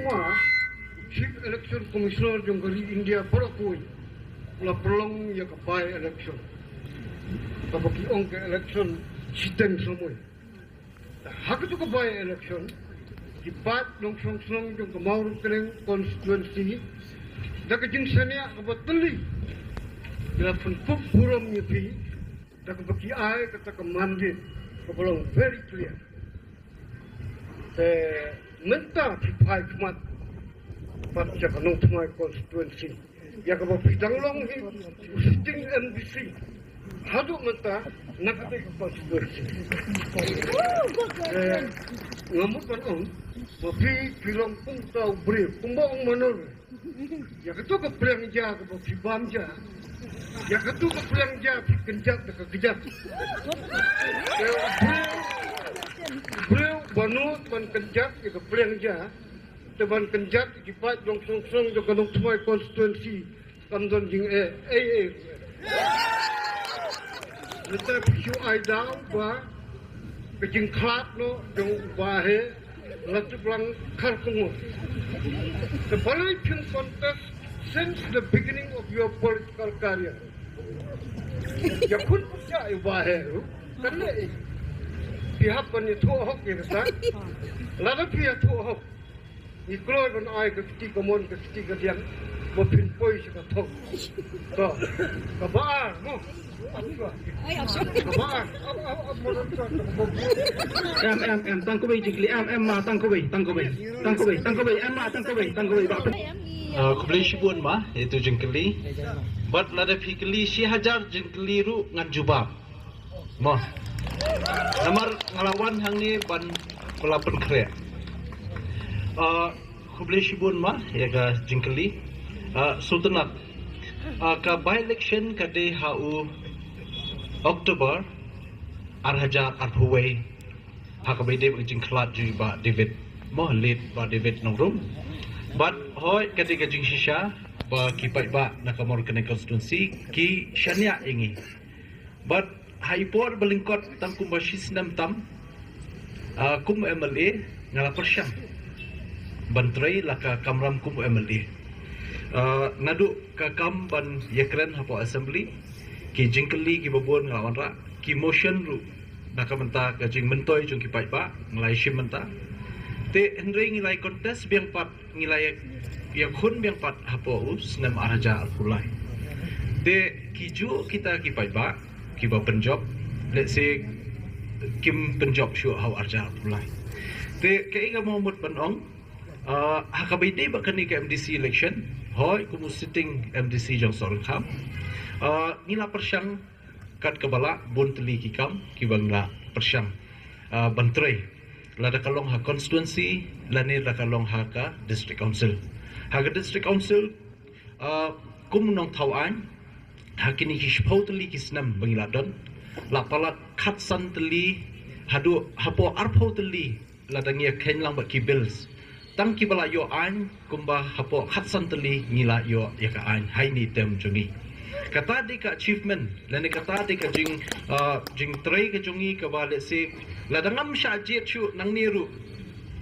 semua Chief Election Commissioner yang dari India berakui la prolong ya ke by election. Tapi kiong ke election sistem semua. Hak itu ke by election dipat nong song yang kemauan kering konstituensi. Dak jinsanya kebetulan dalam bentuk buram nyepi. Dak bagi ai kata kemandit kepulauan very clear. Mentah dipai kemat pada kanong tumai konstituensi. Ya kalau bidang long sitting MDC haduk mentah nak ke konstituensi. Ngamuk kan tapi bilang pun tahu beri kumbang manor. Ya ketua kepelang jah ke bam jah. Ya ketua kepelang jah kenjat ke kejat. Beliau banut ban kenjat ke kepelang jah. Teban kenjat dipat dong song do kanong tumai konstituensi kamdon jing Neta pisu ai daw ba kejing klat no dong bahe latu blang karkungo. The political contest since the beginning of your political career. Ya kun punya bahe karena pihak penyetu hok ya kan. Lalu pihak tu hok. Ikloy kan ay kesti komon kesti kadian mo pinpoy sa katok. So, kabaan mo. Kabaan. Tangkubay jikli ma tangkubay kublay shibun ma itu jengkeli but lada pikeli si hajar jengkeli ru ngan jubab mo namar ngalawan hang ni ban pelapan kre kublay shibun ma ya ga jengkeli sultanat ka by election ka de hau Oktober arhajar arhuway hakabay de jengkelat ju ba David mo lead ba David nongrum but hoy ketika jing shisha ba kipai ba nakamor kene konstitusi ki shania ingi but haipor belingkot tangkum ba shisnam tam kum MLA ngala persyam bantrai laka kamram kum MLA nadu ka kam ban yakren hapo assembly ki jingkeli ki babon ngalawan ra ki motion ru nakamenta ka jing mentoy jung kipai ba ngalai shim menta te hendring ngilai kontes biang pat ngilai yang khun biang pat hapo senam araja alpulai te kiju kita kipai ba ki ba penjob let's say kim penjob shu hau arja alpulai te kai ga momot panong hakabay de ba kani ka MDC election hoy kumu sitting MDC jong sorong kham ngila persyang kat kebala bon teli kikam kibangla persyang bantrai lada kalong ha constituency lani la kalong ha ka district council ha ka district council kum nong thawan ha kini hispau teli kisnam bangila don la palat khatsan teli hadu hapo arpau teli lada ngia kenlang ba ki bills tang kibala yo an kumba hapo khatsan teli ngila yo ya ka an hai ni tem jungi kata di ka achievement lani kata di ka jing tray ka jungi ka ba let's say la dangam sha jet chu nang niru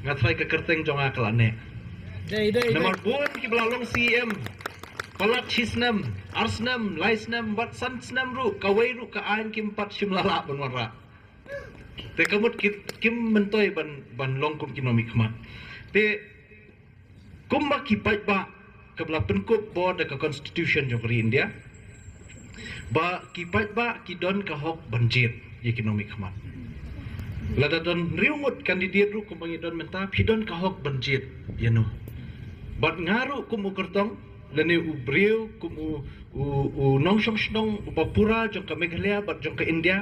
ngatrai ka kerteng jonga kalane nomor 4 ki belalong CM palat chisnam arsnam laisnam bat sansnam ru kawai ru ka an kim pat shimlala banwara te kamut kim mentoy ban longkum kinomi khmat te kumba ki pai ba ka bla penkup board ka constitution jong India ba ki pai ba ki don ka hok banjir ekonomi khmat lada don riungut kandidat ru kumbangi don menta pidon ka hok banjir yano bat ngaru kumu kertong lene ubriu kumu nongsong snong upapura jong ka Meghalaya bat jong ka India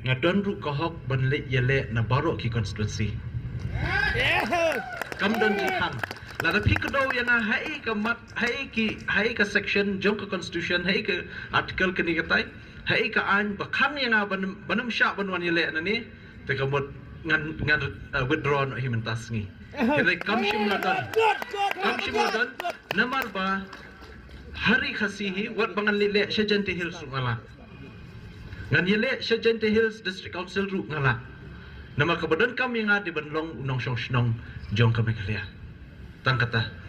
ngadon ru ka hok banle yele na baro ki konstitusi kam don jihan lada pikdo yana hai ka mat hai ka section jong ka constitution hai ka article kini katai hai ka an bakhang yana banam sha banwan yele nani te kamot ngan withdraw no himentas ngi kene kamshim ladan namar ba hari khasihi wat bangan lile Shajenti Hills ngala ngan yele Shajenti Hills District Council ru ngala nama kebadan kami yang ada di Banlong Unong Song Snong jong ka Meghalaya tangkata